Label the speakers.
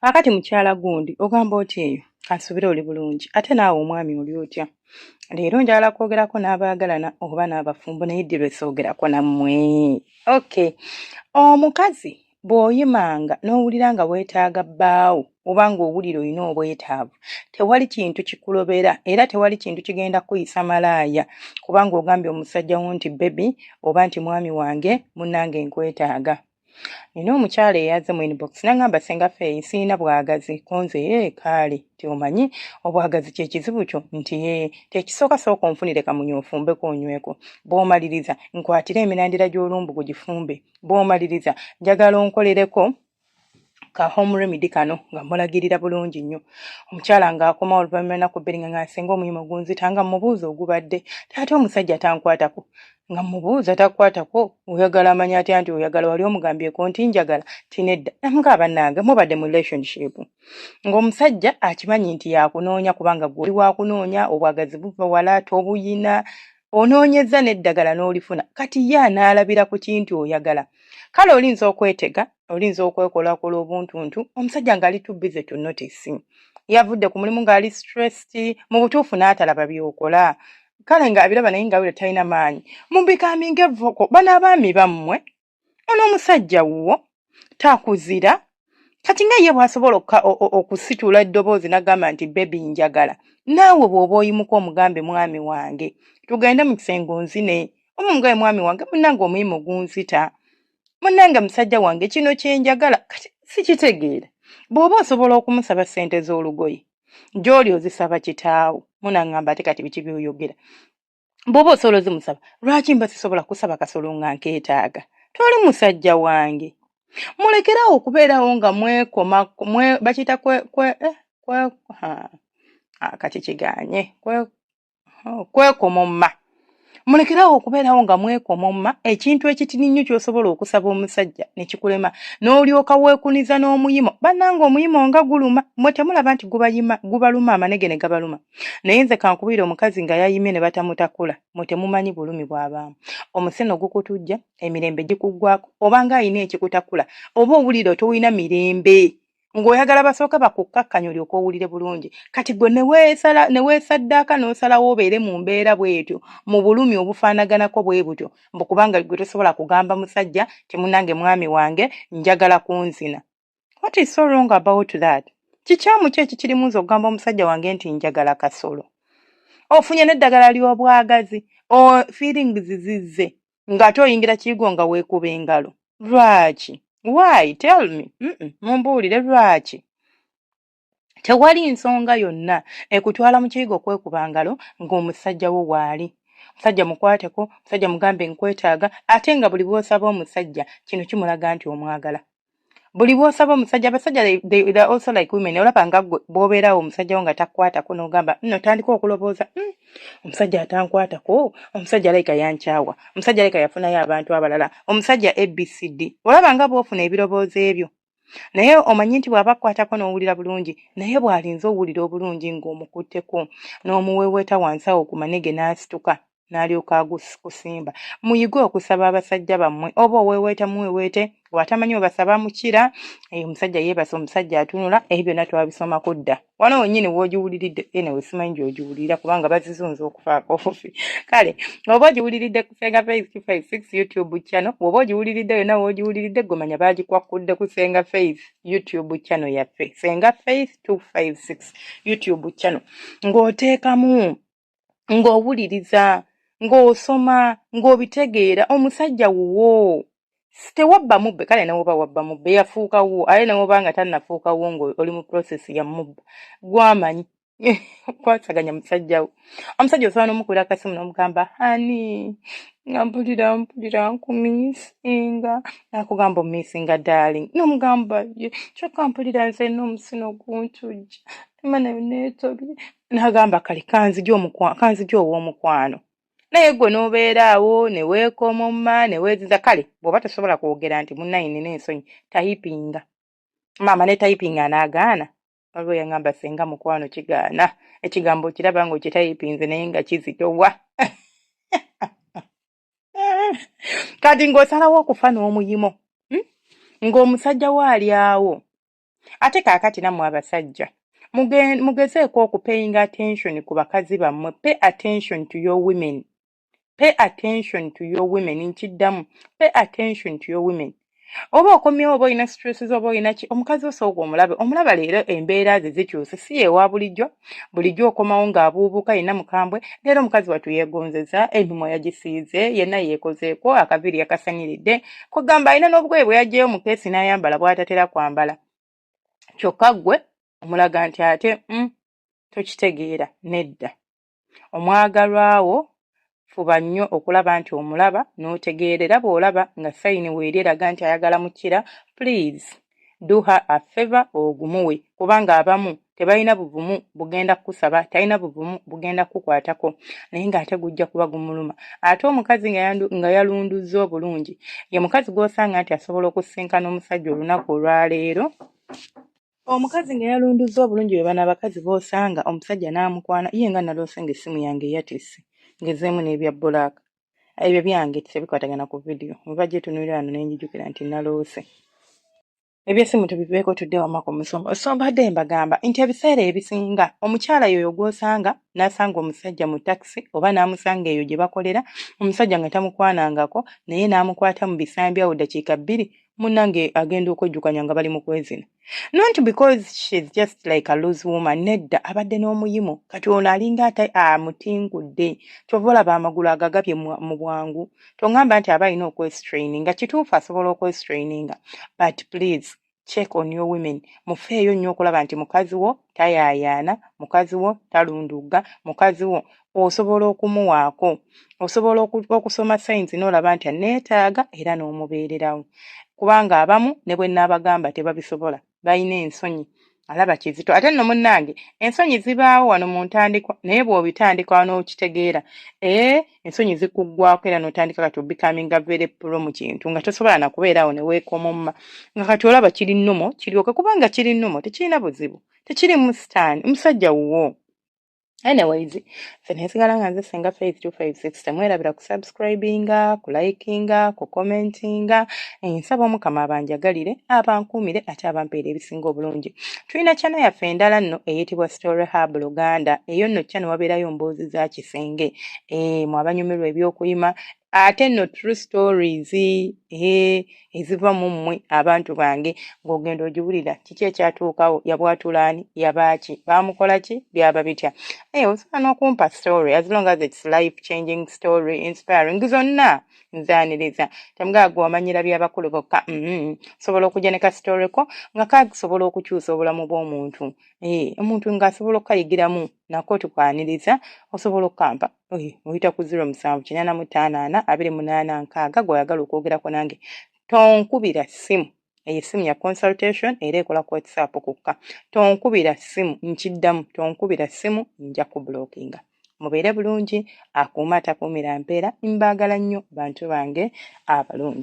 Speaker 1: Akati mukyala gundi ogamba oti eyo kansubire oli bulungi ate naawe omwami oli otya? Leero njala kwogerako n'abaagalana oba n'abafumbo naye ddirwe soogerako nammwe. Okay, omukazi bw'oyimanga n'owulira nga weetaaga bbaawo oba ng'owulira olina obwetaavu, tewali kintu kikulobera era tewali kintu kigenda kuyisa malaaya kubanga ogambye omusajja wo nti bebi oba nti mwami wange munnange nkwetaaga. Nina omukyala eyaze mu inbox n'agamba senga ffe sirina bwagazi konze kaali ti omanyi obwagazi kye kizibu kyo nti tekisooka sooka onfunire kamunye ofumbeko onyweko, bw'omaliriza nkwatira emirandira gy'olumbu gifumbe, bw'omaliriza njagala onkolereko ka home remedy kano nga mulagirira bulungi nnyo. Omukyala ng'akoma oluvannyuma ennaku bbiri nga asenga omulimu gunzita nga mubuuza ogubadde ate omusajja tankwatako nga mubuuza takwatako oyagala amanya atya nti oyagala wali omugambyeko nti njagala tinedda namuga bannange mubadde mu relationship ng'omusajja akimanyi nti yakunoonya kubanga gwe oli wakunoonya obwagazi buva wala tobuyina onoonyezza n'eddagala n'olifuna kati ye anaalabira ku kintu oyagala. Kale olinza okwetega olinza okwekolakola obuntuntu omusajja ng'ali too busy to notice yavudde ku mulimu ng'ali stressed mu butuufu n'atalaba by'okola kale ng'abiraba naye nga wira talina maanyi mubikaminga evvoko bano abaami bammwe ono omusajja wuwo takuzira kati nga ye bw'asobola okusitula eddoboozi n'agamba nti bebi njagala naawe bw'oba oyimuka omugambe mwami wange tugende mu kisenge onzine omugabe mwami wange munnange omulimu gunzita munnange musajja wange kino kyenjagala kati sikitegeera bw'oba osobola okumusaba ssente z'olugoye gy'oli ozisaba kitaawo munaŋŋamba ate kati biki by'oyogera bw'oba osobola ozimusaba lwaki mba sisobola kusaba kasolo nga nkeetaaga toli musajja wange mulekerawo okubeerawo nga mwekoma bakiyita kati kiganye kwekomomma mulekerawo okubeerawo nga mwekomomma ekintu ekitini nnyo ky'osobola okusaba omusajja ne kikulema n'olyoka weekuniza n'omuyimo bannange omuyimo nga guluma mwe temulaba nti gubaluma amanege ne gabaluma naye nze kankubira omukazi nga yayimye ne batamutakula mwe temumanyi bulumi bw'abaamu omuseno gukutujja emirembe gikuggwako oba ng'ayina ekikutakula oba owulira towulina mirembe ng'oyagala basooka bakukkakkanya olyoka owulire bulungi kati gwe ne weesaddaaka n'osalawo obeere mu mbeera bw'etyo mu bulumi obufaanaganako bwe butyo kubanga gwe tosobola kugamba musajja timunnange mwami wange njagala kunzina. What is so wrong about that? Kikyamu ki ekikirimu nze okugamba omusajja wange nti njagala kasolo ofunye n'eddagala ly'obwagazi feelings zizze ng'ate oyingira kiyigo nga weekuba engalo lwaki? Why? Tell me. Mumbuulire lwaki? Tewali nsonga yonna ekutwala mu kiyigo kwekuba ngalo ng'omusajja wo waali. Musajja mukwateko, musajja mugambe nkwetaaga ate nga buli bw'osaba omusajja kino kimulaga nti omwagala. Buli bw'osaba omusajja abasajja they are also like women olaba nga bw'obeerawo omusajja wo nga takwatako n'ogamba tandika okulobooza omusajja atankwatako omusajja alayika yankyawa omusajja alayika yafunayo abantu abalala omusajja ABCD olaba nga bw'ofuna ebiroboozo ebyo naye omanyi nti bw'aba kukwatako n'owulira bulungi naye bw'alinza owulira obulungi ng'omukutteko n'omuweeweeta wansi awo ku manege n'asituka n'alyoka kusimba. Muyige okusaba abasajja bammwe oba oweeweeta muweeweete bw'atamanyi obasaba mukira omusajja yeebasa omusajja atunula ebyo byonna twabisomako dda wano wennyini w'ogiwuliridde enewe simanyi gy'ogiwulira kubanga bazizunza okufaako ofufi kale oba ogiwuliridde ku Senga Face 256 YouTube channel oba ogiwuliridde yonna w'ogiwuliridde gwe manya baagikwakkudde ku Senga Face YouTube channel yaffe Senga Face 256 YouTube channel ng'oteekamu ng'owuliriza ng'osoma ng'obitegeera omusajja wuwo tewabba mubbe kale newoba wabba mubbe yafuukawo aye newoba nga tannafuukawo ng'oli mu process ya mubba gwamanyi kwasaganya musajjawo omusajja osobola n'omukuira akasimu n'omugamba hani nga mpulira nkumisinga nakugamba omisinga darling n'omugamba ye kyokka mpulira nze n'omusino guntujja emana neetobye n'agamba kale kanzija ow'omukwano naye gwe n'obeeraawo ne weekomomma ne weeziza kale bw'oba tosobola kwogera nti munnaye nina ensonyi tayipinga maama ne tayipinga anaagaana waliwo yaŋŋamba senga mukwano kigaana ekigambo kiraba ng'okitayipinze naye nga kizitowa kati ng'osalawo okufa n'omuyimo ng'omusajja wo ali awo ate kaakati nammwe abasajja mugezeeko okupaying attention ku bakazi bammwe. Pay attention to your women. Pay attention to your women. Nkiddamu, pay attention to your women. Oba okomyewo oba olina stresses oba olina ki, omukazi osooka omulaba leero embeera ze zikyuse, si yeewa bulijjo okomawo ng'abuubuuka yenna mukambwe. Leero omukazi wattu yeegonzeza, emimwa yagisiize, yenna yeekozeeko, akaviiri yakasaniridde, kugamba alina n'obugoye bwe yaggyeyo mu keesi n'ayambala bw'atatera kwambala. Kyokka ggwe omulaga nti ate tokitegeera. Nedda. Omwagalwawo fuba nnyo okulaba nti omulaba n'otegeerera bw'olaba nga sayini weeri eraga nti ayagala mukira, please do her a favor ogumuwe, kubanga abamu tebalina buvumu bugenda kukusaba, talina buvumu bugenda kukwatako, naye ng'ate gujja kuba gumuluma. Ate omukazi nga yalunduzza obulungi ye mukazi gw'osanga nti asobola okusinkana omusajja olunaku olwaleero. Omukazi nga yalunduzza obulungi be bano abakazi b'osanga omusajja n'amukwana, ye nga naloose ng'essimu yange yatisse ngezeemu n'ebya bbulaaka. Ebyo byange tebikwatagana ku vidiyo, muba gyetunuulira wano n'enjijukira nti naloose. Ebyessimu tubiveeko tudde wama ku musomba. So mbadde mbagamba nti ebiseera ebisinga omukyala yoyo gw'osanga n'asanga omusajja mu takisi oba n'amusanga eyo gye bakolera, omusajja nga tamukwanangako naye n'amukwata mu bisambyawo ddakiika 2, munnange agenda okwejjukanya nga bali mu kwezina. Not because she's just like a loose woman. Nedda, abadde n'omuyimo. Kati ono alinga ate amutingudde. Kyova olaba amagulu agagabye mu bwangu. Tongamba nti aba alina okwestraininga. Kituufu asobola okwestraininga. But please, check on your women. Mufeeyo nnyo okulaba nti mukazi wo tayaayaana, mukazi wo talunduga, mukazi wo osobola okumuwaako. Osobola okusoma signs n'olaba nti aneetaaga era n'omubeererawo. Kubanga abamu ne bwe nnaabagamba tebabisobola. Balina ensonyi. Alaba kizito. Ate nno munnange, ensonyi zibaawo wano mu ntandikwa, naye bw'obitandika n'okitegeera, ensonyi zikuggwako era n'otandika kati becoming very pro mu kintu nga tosobola na kubeeraawo ne weekomomma. Nga kati olaba kiri nnumo, kiryoke kubanga kiri nnumo, tekirina buzibu. Tekiri musitaani, musajja wuwo. Anyways, nesigala nga nze Senga Faith 256 temwerabira ku subscribinga, ku likinga, ku commentinga. Nsaba Omukama abanjagalire, abankuumire ate abampeera ebisinga obulungi. Tulina channel yaffe endala nno eyitibwa Story Hub Luganda. Eyo nno channel wabeerayo mboozi za kisenge. Mu abanyumirwa eby'okuyima. Ate nno true stories eziva mu mmwe abantu bange ng'ogenda ogiwulira kiki ekyatuukawo, yabwatulaani, yabaaki, baamukola ki, byaba bitya. Osobola n'okumpa story as long as it's life changing story, inspiring. Zonna nzaaniriza. Temugaga wamanyira by'abakulu bokka. Sobola okujja ne ka story ko nga kasobola okukyusa obulamu bw'omuntu. Omuntu ng'asobola okukayigiramu nako tukwaniriza, osobola okukampa. Oyita ku 07854286 gw'oyagala okwogerako nange. Tonkubira ssimu. Essimu ya consultation era ekola ku WhatsApp kukka. Tonkubira ssimu, nkiddamu, tonkubira ssimu, nja ku blockinga. Mubeere bulungi, akuuma atakuumira mpeera, mbaagala nnyo bantu bange abalungi.